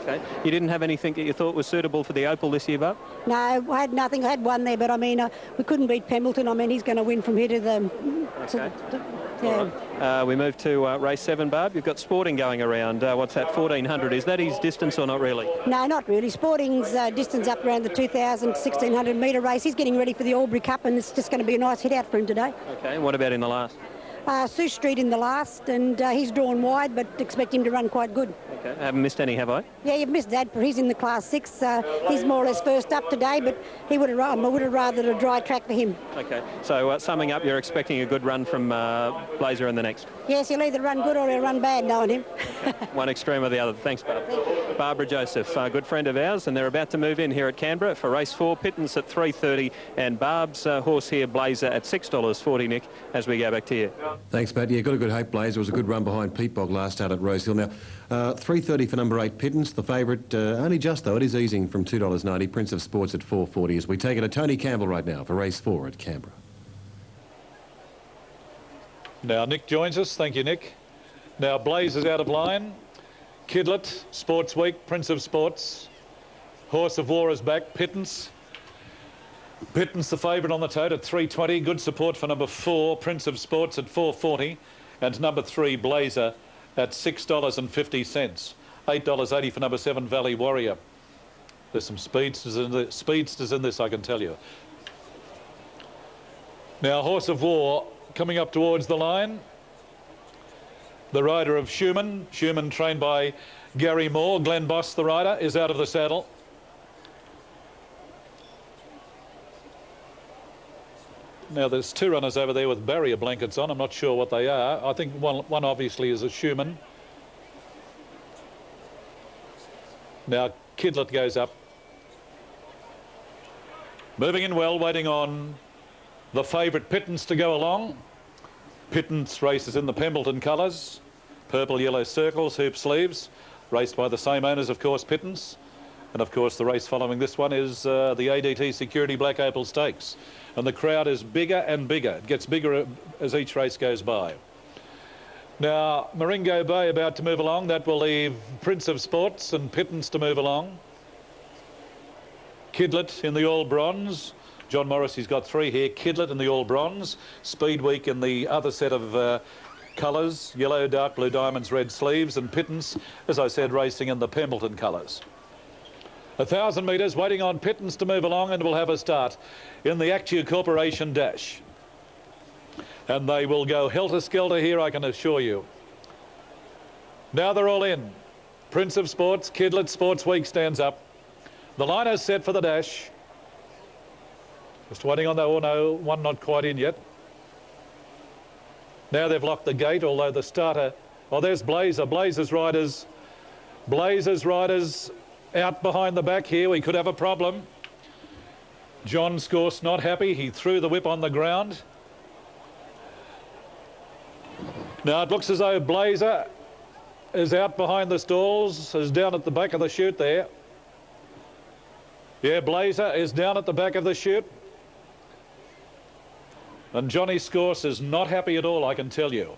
Okay. You didn't have anything that you thought was suitable for the Opal this year, Barb? No, I had nothing. I had one there, but I mean, we couldn't beat Pembleton. I mean, he's going to win from here to the... Okay. Yeah. Right. We move to race 7, Barb. You've got Sporting going around. What's that, 1400? Is that his distance or not really? No, not really. Sporting's distance up around the 2,000, 1,600 metre race. He's getting ready for the Albury Cup, and it's just going to be a nice hit out for him today. Okay, and what about in the last? Sue Street in the last, and he's drawn wide, but expect him to run quite good. Okay, I haven't missed any, have I? Yeah, you've missed that, but he's in the Class 6. He's more or less first up today, but I would have rather a dry track for him. Okay, so summing up, you're expecting a good run from Blazer in the next? Yes, he'll either run good or he'll run bad, knowing him. One extreme or the other. Thanks, Barb. Barbara Joseph, a good friend of ours, and they're about to move in here at Canberra for race 4, Pittance at 3:30, and Barb's horse here, Blazer, at $6.40, Nick, as we go back to you. Thanks, Pat. Yeah, got a good hope, Blazer. It was a good run behind Pete Bog last start at Rosehill. Now, 3:30 for number 8, Pittance, the favourite, only just, though. It is easing from $2.90. Prince of Sports at $4.40 as we take it to Tony Campbell right now for race 4 at Canberra. Now, Nick joins us. Thank you, Nick. Now, Blazer's out of line. Kidlet, Sports Week, Prince of Sports. Horse of War is back, Pittance. Pittance, the favourite on the tote at $3.20. Good support for number 4, Prince of Sports at $4.40. And number 3, Blazer at $6.50. $8.80 for number 7, Valley Warrior. There's some speedsters in this, I can tell you. Now, Horse of War coming up towards the line. The rider of Schumann trained by Gary Moore. Glenn Boss, the rider, is out of the saddle. Now, there's 2 runners over there with barrier blankets on. I'm not sure what they are. I think one obviously is a Schumann. Now, Kidlet goes up. Moving in well, waiting on the favourite Pittance to go along. Pittance races in the Pembleton colours. Purple, yellow circles, hoop sleeves. Raced by the same owners, of course, Pittance. And, of course, the race following this one is the ADT Security Black Opal Stakes. And the crowd is bigger and bigger. It gets bigger as each race goes by. Now, Maringo Bay about to move along. That will leave Prince of Sports and Pittance to move along. Kidlet in the all bronze. John Morrissey's got 3 here. Kidlet in the all bronze. Speed Week in the other set of colours. Yellow, dark blue diamonds, red sleeves. And Pittance, as I said, racing in the Pembleton colours. 1,000 metres, waiting on Pittance to move along, and we'll have a start in the Actu Corporation Dash. And they will go helter-skelter here, I can assure you. Now they're all in. Prince of Sports, Kidlet, Sports Week stands up. The line is set for the dash. Just waiting on that. Oh no, one not quite in yet. Now they've locked the gate, although the starter... Oh, there's Blazer. Blazer's riders out behind the back here. We could have a problem. John Scorse not happy. He threw the whip on the ground. Now it looks as though Blazer is out behind the stalls, is down at the back of the chute there. Yeah, Blazer is down at the back of the chute. And Johnny Scorse is not happy at all, I can tell you.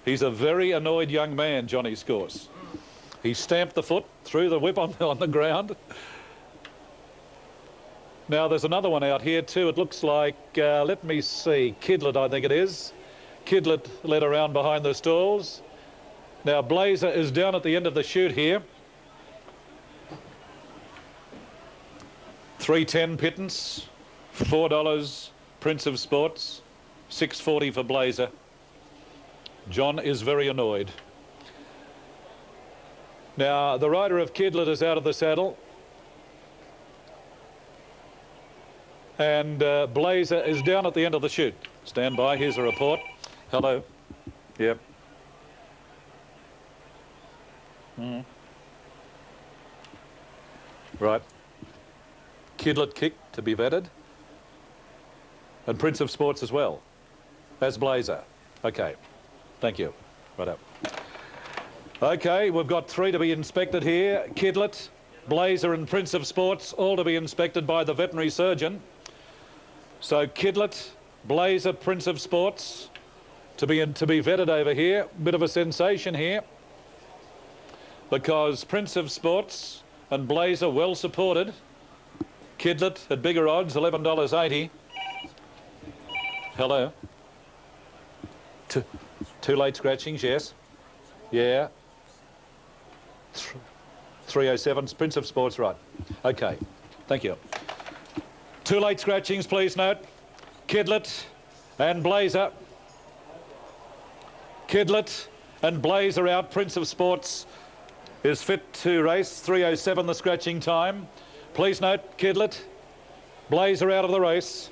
He's a very annoyed young man, Johnny Scorse. He stamped the foot, threw the whip on the ground. Now there's another one out here too. It looks like, let me see, Kidlet I think it is. Kidlet led around behind the stalls. Now Blazer is down at the end of the chute here. $3.10 Pittance, $4 Prince of Sports, $6.40 for Blazer. John is very annoyed. Now the rider of Kidlet is out of the saddle. And Blazer is down at the end of the chute. Stand by, here's a report. Hello. Yep. Right. Kidlet kick to be vetted. And Prince of Sports as well. As Blazer. Okay. Thank you. Right up. Okay, we've got 3 to be inspected here. Kidlet, Blazer and Prince of Sports, all to be inspected by the veterinary surgeon. So Kidlet, Blazer, Prince of Sports to be vetted over here. Bit of a sensation here. because Prince of Sports and Blazer well supported. Kidlet at bigger odds, $11.80. Hello. Two late scratchings, yes. Yeah. 307, Prince of Sports, right. Okay, thank you. Two late scratchings, please note. Kidlet and Blazer. Kidlet and Blazer out. Prince of Sports is fit to race. 307 the scratching time. Please note, Kidlet, Blazer out of the race.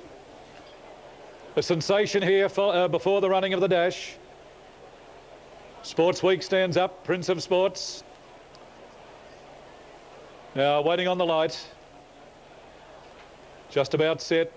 A sensation here for, before the running of the dash. Sports Week stands up. Prince of Sports. Now waiting on the light. Just about set.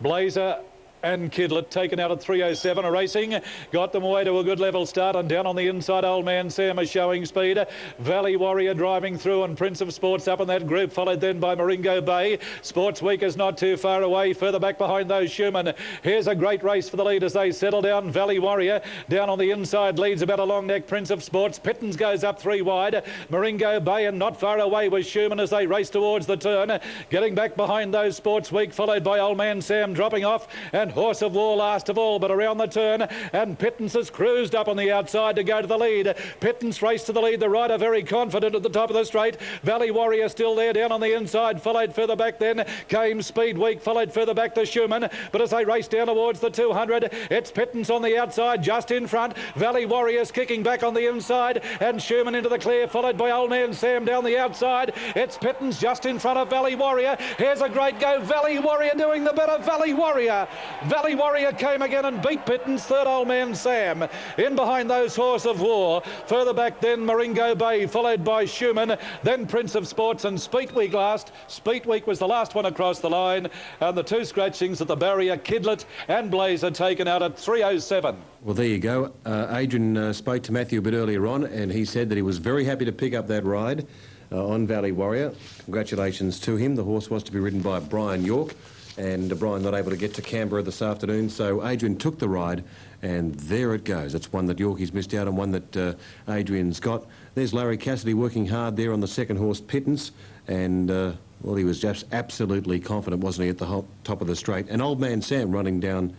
Blazer and Kidlet taken out at 307 are racing. Got them away to a good level start, and down on the inside Old Man Sam is showing speed. Valley Warrior driving through, and Prince of Sports up in that group, followed then by Moringo Bay. Sports Week is not too far away, further back behind those Schumann. Here's a great race for the lead as they settle down. Valley Warrior down on the inside leads about a long neck. Prince of Sports. Pittons goes up 3 wide. Moringo Bay, and not far away was Schumann as they race towards the turn. Getting back behind those Sports Week, followed by Old Man Sam dropping off, and Horse of War last of all, but around the turn, and Pittance has cruised up on the outside to go to the lead. Pittance raced to the lead. The rider very confident at the top of the straight. Valley Warrior still there down on the inside, followed further back then came Speed Week, followed further back to Schumann, but as they race down towards the 200, it's Pittance on the outside just in front. Valley Warrior's kicking back on the inside, and Schumann into the clear, followed by Old Man Sam down the outside. It's Pittance just in front of Valley Warrior. Here's a great go. Valley Warrior doing the better. Valley Warrior Warrior came again and beat Pittance. Third Old Man Sam in behind those Horse of War. Further back then Moringo Bay, followed by Schumann, then Prince of Sports, and Speed Week last. Speed Week was the last one across the line, and the two scratchings at the barrier, Kidlet and Blazer, taken out at 307. Well, there you go. Adrian spoke to Matthew a bit earlier on, and he said that he was very happy to pick up that ride on Valley Warrior. Congratulations to him. The horse was to be ridden by Brian York, and Brian not able to get to Canberra this afternoon, so Adrian took the ride, and there it goes. It's one that Yorkie's missed out on, one that Adrian's got. There's Larry Cassidy working hard there on the second horse, Pittance, and well, he was just absolutely confident, wasn't he, at the top of the straight. And Old Man Sam running down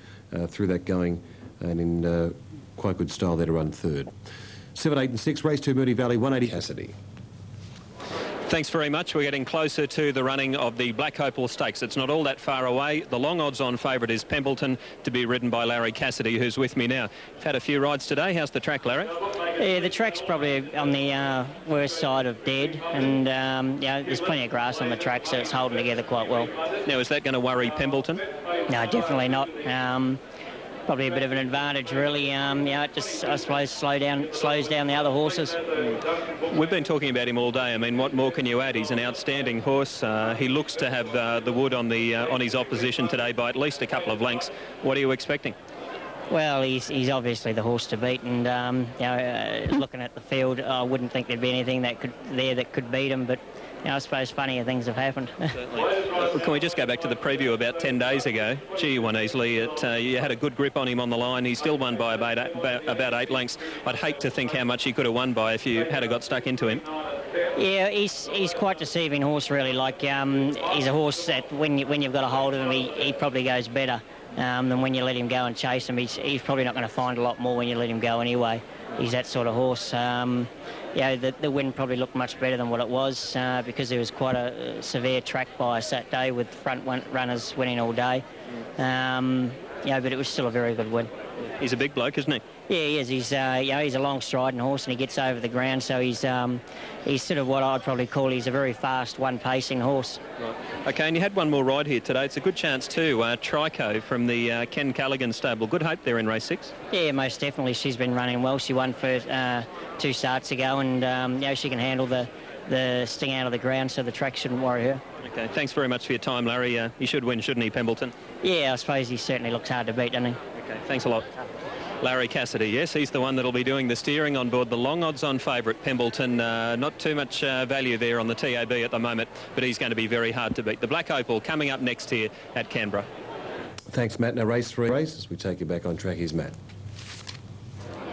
through that going, and in quite good style there to run third. 7, 8 and 6, race 2, Moody Valley, 180 Cassidy. Thanks very much. We're getting closer to the running of the Black Opal Stakes. It's not all that far away. The long odds-on favourite is Pembleton, to be ridden by Larry Cassidy, who's with me now. You've had a few rides today. How's the track, Larry? Yeah, the track's probably on the worst side of dead, and yeah, there's plenty of grass on the track, so it's holding together quite well. Now, is that going to worry Pembleton? No, definitely not. Probably a bit of an advantage, really. Yeah, it just, I suppose, slows down the other horses. We've been talking about him all day. I mean, what more can you add? He's an outstanding horse. He looks to have the wood on his opposition today by at least a couple of lengths. What are you expecting? Well, he's obviously the horse to beat, and you know, looking at the field, I wouldn't think there'd be anything that could beat him, but you know, I suppose funnier things have happened. Certainly. Can we just go back to the preview about 10 days ago? Gee, you won easily. You had a good grip on him on the line. He still won by about 8 lengths. I'd hate to think how much he could have won by if you had got stuck into him. Yeah, he's quite deceiving horse, really. Like, he's a horse that when you've got a hold of him, he probably goes better than when you let him go and chase him. He's probably not going to find a lot more when you let him go anyway. He's that sort of horse. Yeah, the win probably looked much better than what it was because there was quite a severe track bias that day with front runners winning all day. Yeah, but it was still a very good win. He's a big bloke, isn't he? Yeah, he is. He's he's a long striding horse, and he gets over the ground, so he's sort of what I'd probably call, he's a very fast one-pacing horse. Right. Okay, and you had one more ride here today. It's a good chance too. Trico from the Ken Callaghan stable. Good hope there in race 6. Yeah, most definitely. She's been running well. She won for 2 starts ago, and you know, she can handle the sting out of the ground, so the track shouldn't worry her. Okay, thanks very much for your time, Larry. He should win, shouldn't he, Pembleton? Yeah, I suppose he certainly looks hard to beat, doesn't he? Okay, thanks a lot. Larry Cassidy, yes, he's the one that'll be doing the steering on board the long odds-on favourite, Pembleton. Not too much value there on the TAB at the moment, but he's going to be very hard to beat. The Black Opal coming up next here at Canberra. Thanks, Matt. Now, race 3 as we take you back on track. Here's Matt.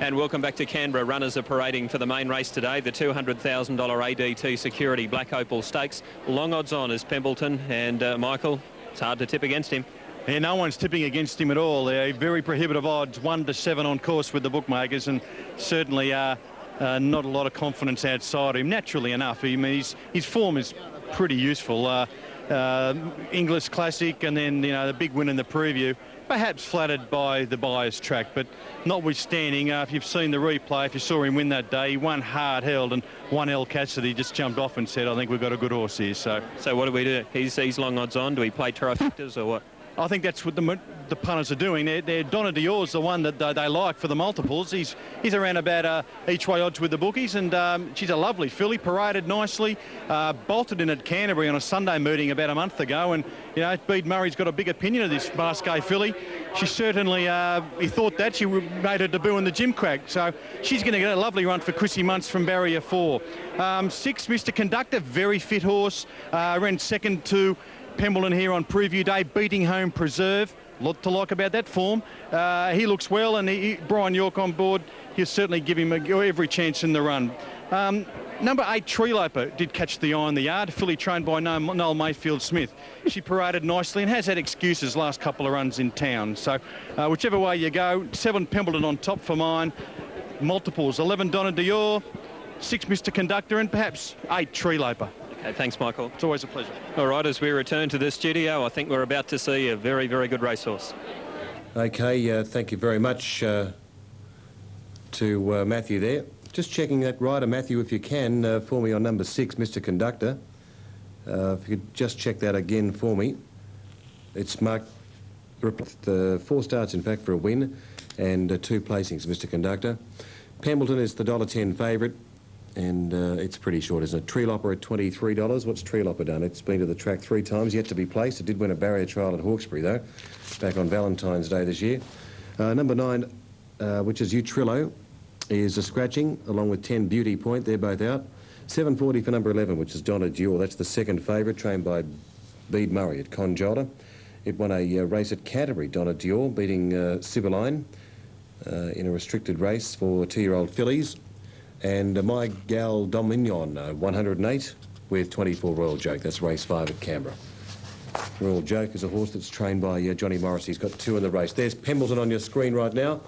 And welcome back to Canberra. Runners are parading for the main race today, the $200,000 ADT Security Black Opal Stakes. Long odds on is Pembleton, and Michael, it's hard to tip against him. Yeah, no one's tipping against him at all. They're very prohibitive odds, 1 to 7 on course with the bookmakers, and certainly not a lot of confidence outside him. Naturally enough, I mean, his form is pretty useful. English Classic, and then the big win in the preview. Perhaps flattered by the Byers track, but notwithstanding, if you've seen the replay, if you saw him win that day, he won hard held, and one L Cassidy just jumped off and said, I think we've got a good horse here. So what do we do? He's long odds on. Do we play trifectas or what? I think that's what the punters are doing. They're Donna Dior's the one that they like for the multiples. He's around about each way odds with the bookies, and she's a lovely filly, paraded nicely, bolted in at Canterbury on a Sunday meeting about a month ago, and Bede Murray's got a big opinion of this Masqué filly. She certainly, he thought that. She made her debut in the Gym Crack, so she's going to get a lovely run for Chrissy Muntz from barrier 4. 6, Mr. Conductor, very fit horse, ran second to Pembleton here on preview day, beating home Preserve. A lot to like about that form. He looks well, and Brian York on board, he'll certainly give him every chance in the run. Number 8, Treeloper, did catch the eye in the yard. Filly trained by Noel Mayfield-Smith. She paraded nicely and has had excuses last couple of runs in town. So whichever way you go, 7 Pembleton on top for mine. Multiples, 11 Donna Dior, 6 Mr. Conductor, and perhaps 8 Treeloper. Okay, thanks, Michael. It's always a pleasure. All right, as we return to the studio, I think we're about to see a very, very good racehorse. Okay, thank you very much to Matthew there. Just checking that rider, Matthew, if you can, for me on number 6, Mr. Conductor. If you could just check that again for me. It's marked 4 starts, in fact, for a win, and 2 placings, Mr. Conductor. Pembleton is the $1.10 favourite. And it's pretty short, isn't it? Treelopper at $23. What's Treelopper done? It's been to the track 3 times, yet to be placed. It did win a barrier trial at Hawkesbury, though, back on Valentine's Day this year. Number 9, which is Utrillo, is a scratching, along with 10 Beauty Point. They're both out. $7.40 for number 11, which is Donna Dior. That's the second favourite, trained by Bede Murray at Conjolta. It won a race at Canterbury, Donna Dior, beating Sibylline in a restricted race for 2-year-old fillies. And My Gal Dominion, 108 with 24 Royal Joke. That's race 5 at Canberra. Royal Joke is a horse that's trained by Johnny Morris. He's got 2 in the race. There's Pembleton on your screen right now.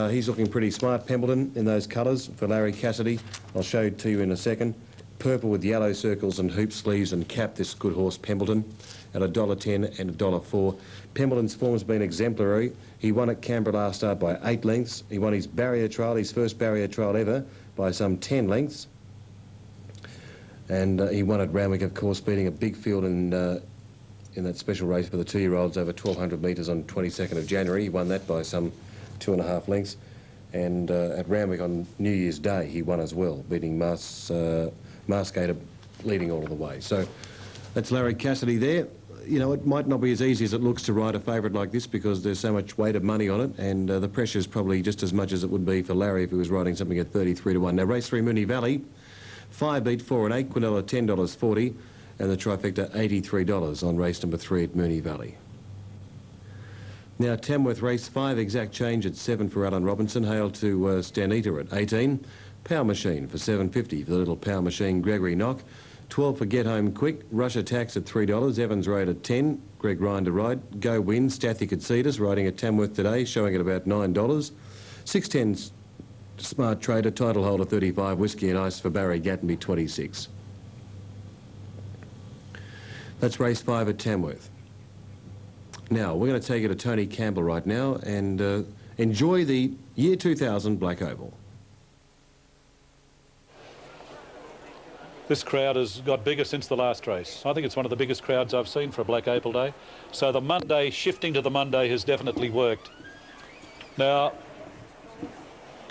He's looking pretty smart, Pembleton, in those colours for Larry Cassidy. I'll show it to you in a second. Purple with yellow circles and hoop sleeves and cap, this good horse, Pembleton, at $1.10 and $1.04. Pembleton's form's been exemplary. He won at Canberra last start by 8 lengths. He won his barrier trial, his first barrier trial ever, by some 10 lengths. And he won at Randwick, of course, beating a big field in that special race for the 2-year-olds over 1,200 metres on 22nd of January. He won that by some 2.5 lengths. And at Randwick on New Year's Day, he won as well, beating Masqué leading all of the way. So that's Larry Cassidy there. It might not be as easy as it looks to ride a favourite like this because there's so much weight of money on it, and the pressure is probably just as much as it would be for Larry if he was riding something at 33 to 1. Now, race 3, Moonee Valley, 5 beat 4 and 8, Quinella $10.40, and the trifecta $83 on race number 3 at Moonee Valley. Now, Tamworth race 5, exact change at 7 for Alan Robinson, hail to Stanita at 18, Power Machine for $7.50 for the little Power Machine Gregory Knock. 12 for Get Home Quick, Russia Tax at $3, Evans Road at 10, Greg Ryan to ride, Go Win, Stathy Concedus riding at Tamworth today, showing at about $9. 6.10 Smart Trader, title holder 35, Whiskey and Ice for Barry Gattenby 26. That's race 5 at Tamworth. Now, we're going to take you to Tony Campbell right now and enjoy the year 2000 Black Opal. This crowd has got bigger since the last race. I think it's one of the biggest crowds I've seen for a Black Opal Day. So the Monday, shifting to the Monday has definitely worked. Now,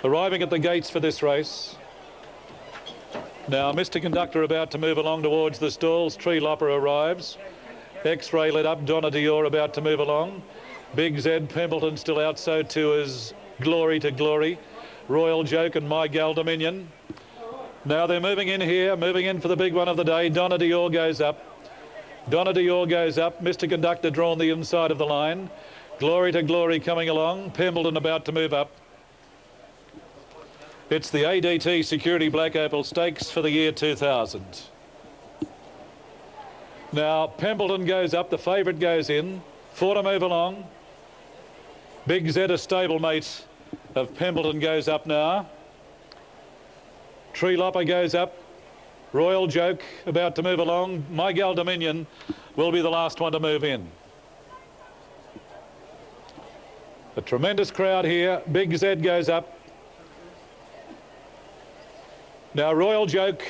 arriving at the gates for this race. Now, Mr. Conductor about to move along towards the stalls. Treelopper arrives. X-Ray lit up. Donna Dior about to move along. Big Zed Pembleton still out. So too is Glory to Glory. Royal Joke and My Gal Dominion. Now they're moving in here, moving in for the big one of the day. Donna Dior goes up. Donna Dior goes up. Mr. Conductor drawn the inside of the line. Glory to Glory coming along. Pembleton about to move up. It's the ADT Security Black Opal Stakes for the year 2000. Now, Pembleton goes up, the favourite goes in. 4 to move along. Big Z, a stablemate of Pembleton, goes up now. Tree Lopper goes up. Royal Joke about to move along. My Gal Dominion will be the last one to move in. A tremendous crowd here. Big Z goes up. Now Royal Joke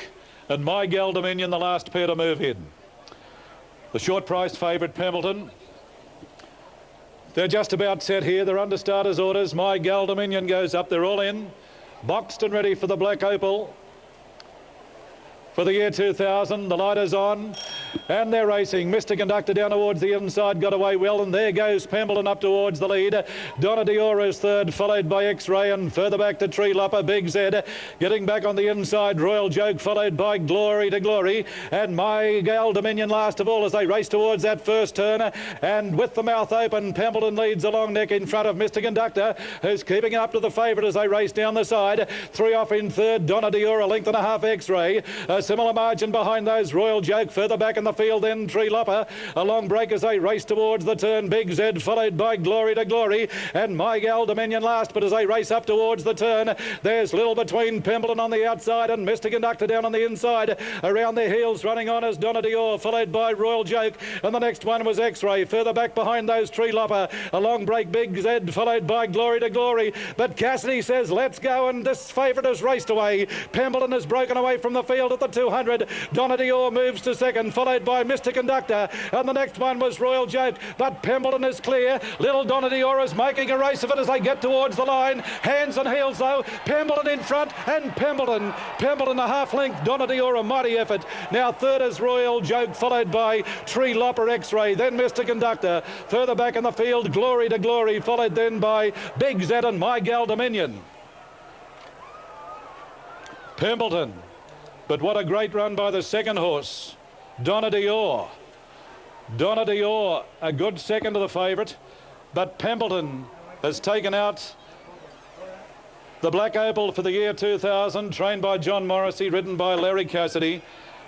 and My Gal Dominion, the last pair to move in. The short-priced favourite, Pembleton. They're just about set here. They're under starters' orders. My Gal Dominion goes up. They're all in. Boxed and ready for the Black Opal. For the year 2000, the light is on, and they're racing. Mr. Conductor down towards the inside, got away well, and there goes Pembleton up towards the lead. Donna Dior is third, followed by X-Ray, and further back to Tree Lopper. Big Z getting back on the inside. Royal Joke followed by Glory to Glory, and My Gal Dominion last of all as they race towards that first turn. And with the mouth open, Pembleton leads a long neck in front of Mr. Conductor, who's keeping up to the favourite as they race down the side. 3 off in third, Donna Dior, a length and a half X-Ray. A similar margin behind those, Royal Joke. Further back in the field then Tree Lopper. A long break as they race towards the turn. Big Z followed by Glory to Glory, and My Gal Dominion last, but as they race up towards the turn, there's little between Pembleton on the outside and Mr. Conductor down on the inside. Around their heels running on is Donna Dior, followed by Royal Joke, and the next one was X-Ray. Further back behind those, Tree Lopper. A long break, Big Z followed by Glory to Glory, but Cassidy says let's go, and this favourite has raced away. Pembleton has broken away from the field at the 200. Donna Dior moves to second, followed by Mr. Conductor, and the next one was Royal Joke, but Pembleton is clear. Little Donna Dior is making a race of it as they get towards the line. Hands and heels though, Pembleton in front, and Pembleton a half length. Donna Dior, a mighty effort. Now third is Royal Joke, followed by Tree Lopper, X-Ray, then Mr. Conductor. Further back in the field, Glory to Glory, followed then by Big Z and My Gal Dominion. Pembleton. But what a great run by the second horse, Donna Dior. Donna Dior, a good second to the favourite, but Pembleton has taken out the Black Opal for the year 2000, trained by John Morrissey, ridden by Larry Cassidy.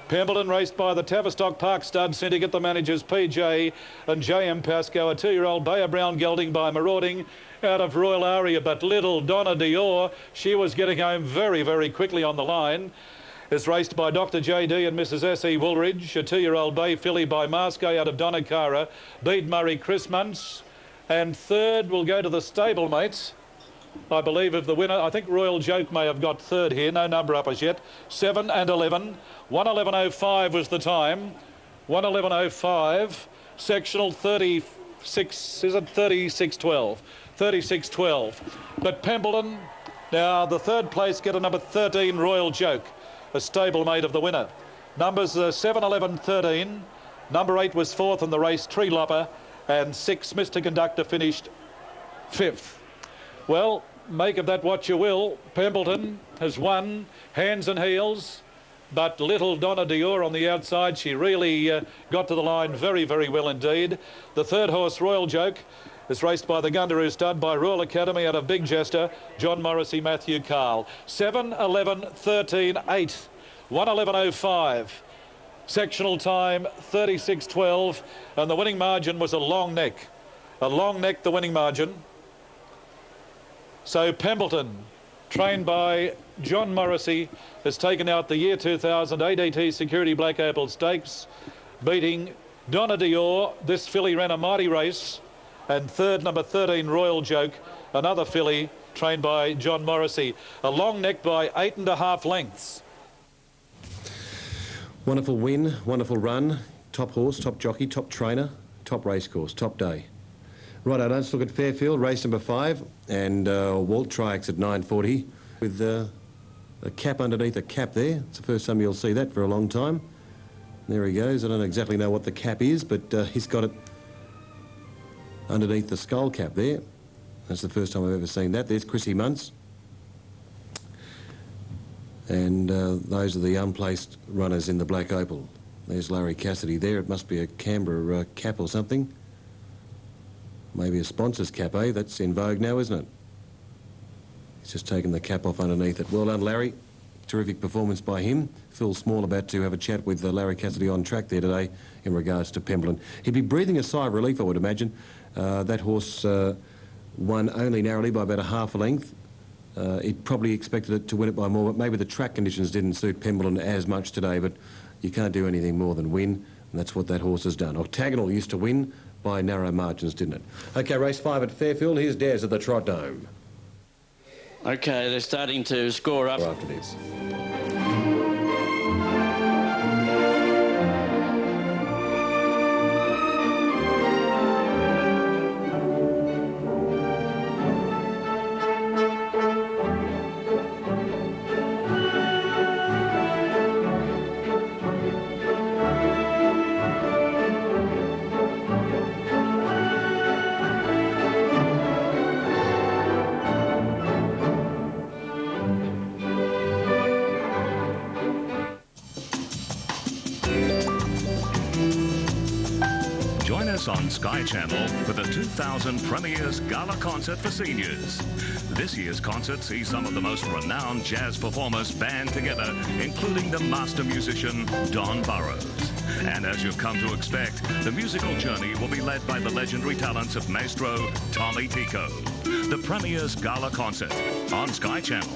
Pembleton raced by the Tavistock Park Stud Syndicate, the managers PJ and J.M. Pascoe, a 2-year-old Bayer Brown gelding by Marauding out of Royal Aria. But little Donna Dior, she was getting home very, very quickly on the line. Is raced by Dr. J.D. and Mrs. S.E. Woolridge, a 2-year-old bay filly by Masco out of Donacara, Bede Murray Chris Muntz, and third will go to the stablemates, I believe, of the winner. I think Royal Joke may have got third here, no number up as yet. 7 and 11. 1:11.05 was the time. 1:11.05. Sectional 36, is it 36.12? 36.12. But Pembleton, now the third place get a number 13, Royal Joke, a stablemate of the winner. Numbers 7, 11, 13. Number 8 was fourth in the race, Tree Lopper, and 6, Mr. Conductor, finished 5th. Well, make of that what you will. Pembleton has won, hands and heels, but little Donna Dior on the outside, she really got to the line very, very well indeed. The third horse, Royal Joke, is raced by the Gundaroo Stud by Royal Academy out of Big Jester, John Morrissey, Matthew Carl. 7, 11, 13, 8. 1:11.05. Sectional time 36.12, and the winning margin was a long neck. A long neck, the winning margin. So Pembleton, trained by John Morrissey, has taken out the year 2000 ADT Security Black Opal Stakes, beating Donna Dior. This filly ran a mighty race. And third, number 13, Royal Joke, another filly trained by John Morrissey. A long neck by 8.5 lengths. Wonderful win, wonderful run. Top horse, top jockey, top trainer, top racecourse, top day. Righto, let's look at Fairfield, race number 5, and Walt Triax at 9:40 with a cap underneath a cap there. It's the first time you'll see that for a long time. There he goes. I don't exactly know what the cap is, but he's got it underneath the skull cap there. That's the first time I've ever seen that. There's Chrissy Muntz. And those are the unplaced runners in the Black Opal. There's Larry Cassidy there. It must be a Canberra cap or something. Maybe a sponsor's cap, eh? That's in vogue now, isn't it? He's just taken the cap off underneath it. Well done, Larry. Terrific performance by him. Phil Small about to have a chat with Larry Cassidy on track there today in regards to Pembleton. He'd be breathing a sigh of relief, I would imagine. That horse won only narrowly by about a half a length. He probably expected it to win it by more, but maybe the track conditions didn't suit Pembleton as much today, but you can't do anything more than win, and that's what that horse has done. Octagonal used to win by narrow margins, didn't it? OK, race 5 at Fairfield. Here's Dares at the Trot Dome. OK, they're starting to score up. After this. Join us on Sky Channel for the 2000 Premier's Gala Concert for Seniors. This year's concert sees some of the most renowned jazz performers band together, including the master musician Don Burrows. And as you've come to expect, the musical journey will be led by the legendary talents of Maestro Tommy Tico. The Premier's Gala Concert on Sky Channel.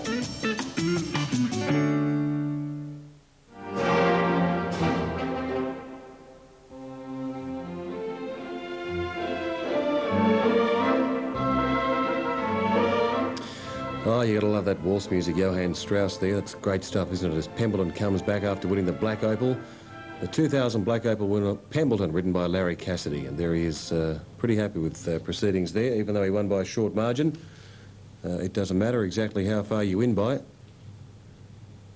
Oh, you gotta love that waltz music, Johann Strauss there. That's great stuff, isn't it? As Pembleton comes back after winning the Black Opal. The 2000 Black Opal winner, Pembleton, ridden by Larry Cassidy. And there he is, pretty happy with proceedings there, even though he won by a short margin. It doesn't matter exactly how far you win by.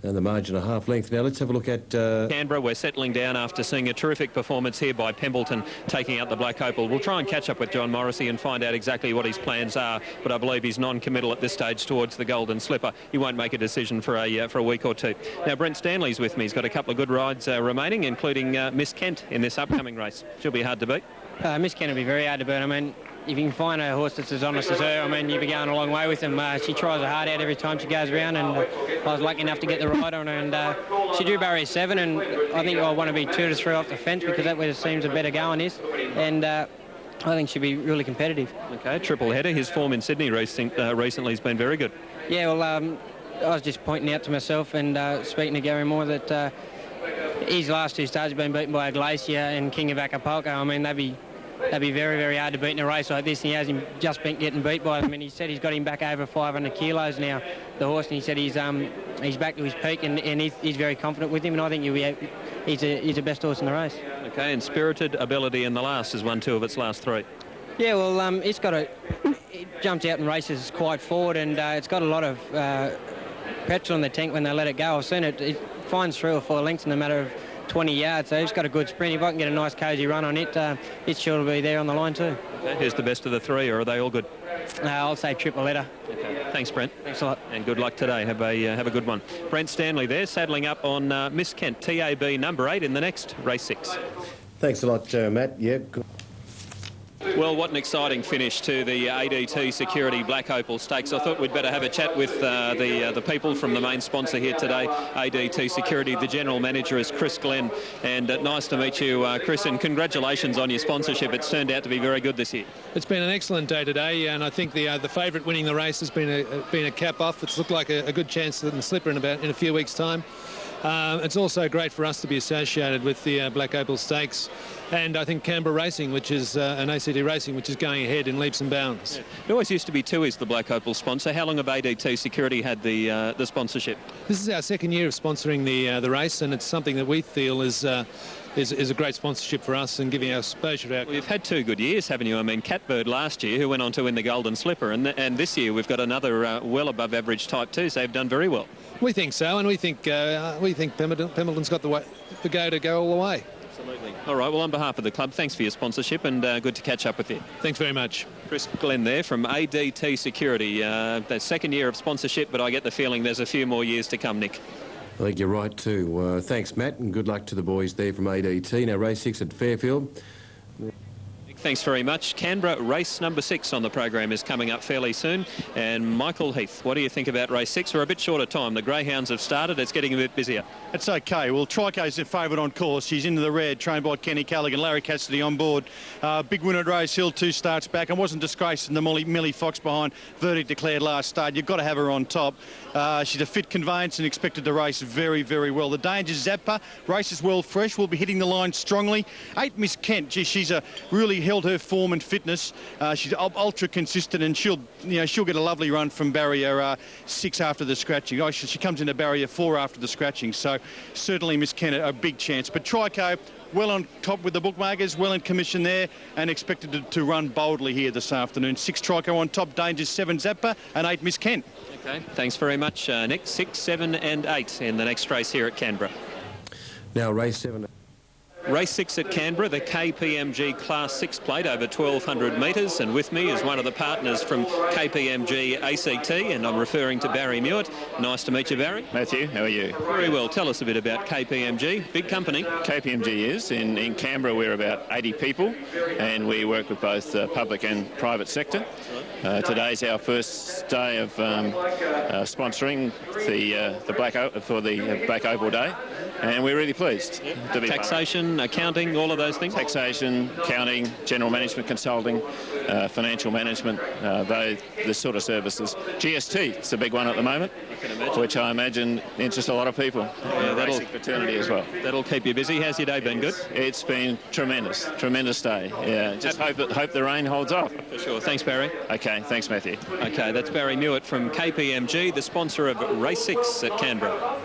And the margin a half length. Now let's have a look at Canberra. We're settling down after seeing a terrific performance here by Pembleton taking out the Black Opal. We'll try and catch up with John Morrissey and find out exactly what his plans are, but I believe he's non-committal at this stage towards the Golden Slipper. He won't make a decision for a week or two. Now Brent Stanley's with me. He's got a couple of good rides remaining, including Miss Kent in this upcoming race. She'll be hard to beat. Miss Kent will be very hard to beat. I mean, if you can find a horse that's as honest as her, I mean, you'll be going a long way with them. She tries her heart out every time she goes around, and I was lucky enough to get the ride on her, and she drew barrier 7, and I think I want to be 2 to 3 off the fence because that where it seems a better going is, and I think she'll be really competitive. Okay, triple header. His form in Sydney recently has been very good. Yeah, well, I was just pointing out to myself and speaking to Gary Moore that his last 2 starts have been beaten by a Glacier and King of Acapulco. I mean, they'd be very, very hard to beat in a race like this, and he has him just been getting beat by them, and he said he's got him back over 500 kilos now, the horse, and he said he's back to his peak, and he's very confident with him, and I think he's the best horse in the race. Okay, and Spirited Ability in the last has won 2 of its last 3. Yeah, well, it jumps out in races quite forward, and it's got a lot of petrol in the tank when they let it go. I've seen it finds 3 or 4 lengths in a matter of 20 yards, so it's got a good sprint. If I can get a nice cosy run on it, it's sure to be there on the line too. Okay. Who's the best of the 3, or are they all good? I'll say triple header. Okay. Thanks, Brent. Thanks a lot. And good luck today. Have a good one. Brent Stanley there, saddling up on Miss Kent, TAB number 8 in the next race 6. Thanks a lot, Matt. Yeah. Good. Well, what an exciting finish to the ADT Security Black Opal Stakes. I thought we'd better have a chat with the people from the main sponsor here today, ADT Security. The General Manager is Chris Glenn. And nice to meet you, Chris, and congratulations on your sponsorship. It's turned out to be very good this year. It's been an excellent day today, and I think the favourite winning the race has been a cap off. It's looked like a good chance in the slipper in a few weeks' time. It's also great for us to be associated with the Black Opal Stakes, and I think Canberra Racing, which is an ACT Racing, which is going ahead in leaps and bounds. Yeah. It always used to be Tui's the Black Opal sponsor. How long have ADT Security had the sponsorship? This is our 2nd year of sponsoring the race, and it's something that we feel is a great sponsorship for us and giving our exposure to our... Well, you've had 2 good years, haven't you? I mean, Catbird last year, who went on to win the Golden Slipper, and this year we've got another well above average type 2, so they've done very well. We think so, and we think Pembleton's got the go to go all the way. Absolutely. All right, well, on behalf of the club, thanks for your sponsorship, and good to catch up with you. Thanks very much. Chris Glenn there from ADT Security. The 2nd year of sponsorship, but I get the feeling there's a few more years to come, Nick. I think you're right too. Thanks, Matt, and good luck to the boys there from ADT. Now, race 6 at Fairfield. thanks very much. Canberra race number 6 on the program is coming up fairly soon. And Michael Heath, what do you think about race 6? We're a bit short of time. The greyhounds have started. It's getting a bit busier. It's okay. Well, Trico's the favourite on course. She's into the red, trained by Kenny Callaghan. Larry Cassidy on board. Big winner at Rose Hill, 2 starts back. I wasn't disgraced in the Millie Fox behind. Verdict declared last start. You've got to have her on top. She's a fit conveyance and expected to race very, very well. The Danger Zappa races well fresh. Will be hitting the line strongly. 8 Miss Kent. Gee, she's really held her form and fitness. She's ultra consistent, and she'll get a lovely run from barrier 6 after the scratching. She comes into barrier 4 after the scratching. So certainly Miss Kent a big chance. But Trico well on top with the bookmakers, well in commission there, and expected to run boldly here this afternoon. 6 Trico on top, Danger, 7 Zappa, and 8 Miss Kent. Okay, thanks very much, Nick. 6, 7 and 8 in the next race here at Canberra. Now race 7. Race 6 at Canberra, the KPMG Class 6 plate over 1,200 metres, and with me is one of the partners from KPMG ACT, and I'm referring to Barry Mewett. Nice to meet you, Barry. Matthew, how are you? Very well. Tell us a bit about KPMG. Big company. KPMG is. In Canberra, we're about 80 people, and we work with both public and private sector. Today's our first day of sponsoring the Black Opal Day, and we're really pleased to be Taxation, accounting, all of those things? Taxation, accounting, general management consulting, financial management, the sort of services. GST, it's a big one at the moment, which I imagine interests a lot of people. Basic fraternity as well. That'll keep you busy. How's your day been? Good? It's been tremendous day. Yeah, just hope the rain holds off. For sure. Thanks, Barry. Okay, thanks, Matthew. Okay, that's Barry Mewett from KPMG, the sponsor of Race 6 at Canberra.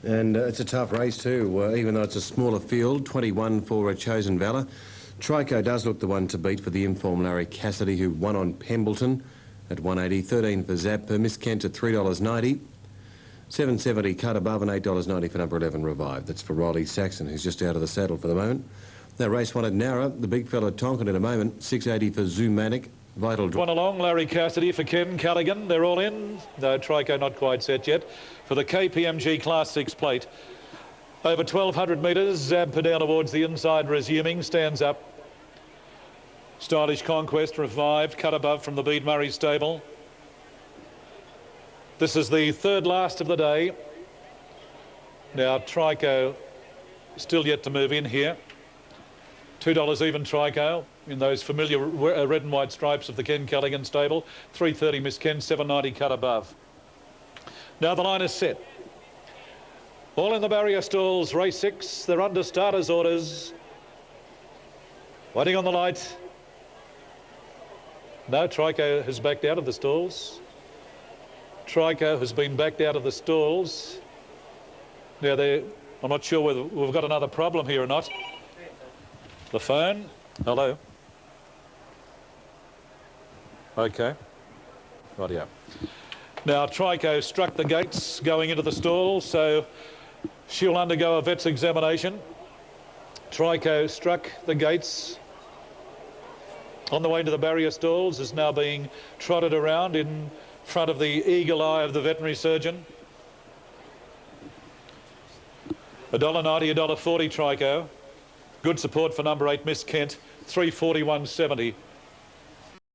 And it's a tough race too, even though it's a smaller field, 21 for Chosen Valour. Trico does look the one to beat for the informed Larry Cassidy, who won on Pembleton at 180, 13 for Zappa, Miss Kent at $3.90, $7.70 cut above, and $8.90 for number 11 Revived. That's for Riley Saxon, who's just out of the saddle for the moment. Now race 1 at Narra, the big fella Tonkin in a moment, $6.80 for Zoomatic. Vital One along, Larry Cassidy for Ken Callaghan. They're all in. No, Trico not quite set yet. For the KPMG Class 6 plate. Over 1,200 metres, Zappa down towards the inside, resuming, stands up. Stylish Conquest revived, cut above from the Bede Murray stable. This is the third last of the day. Now, Trico still yet to move in here. $2 even Trico in those familiar red and white stripes of the Ken Callaghan stable. $3.30 Miss Ken, $7.90 cut above. Now the line is set. All in the barrier stalls, race 6. They're under starters' orders. Waiting on the light. No, Trico has backed out of the stalls. Trico has been backed out of the stalls. Now I'm not sure whether we've got another problem here or not. The phone. Hello. Okay. Rightio. Now Trico struck the gates going into the stall, so she'll undergo a vet's examination. Trico struck the gates on the way to the barrier stalls, is now being trotted around in front of the eagle eye of the veterinary surgeon. $1.90, $1.40 Trico. Good support for number 8 Miss Kent, $3.41.70.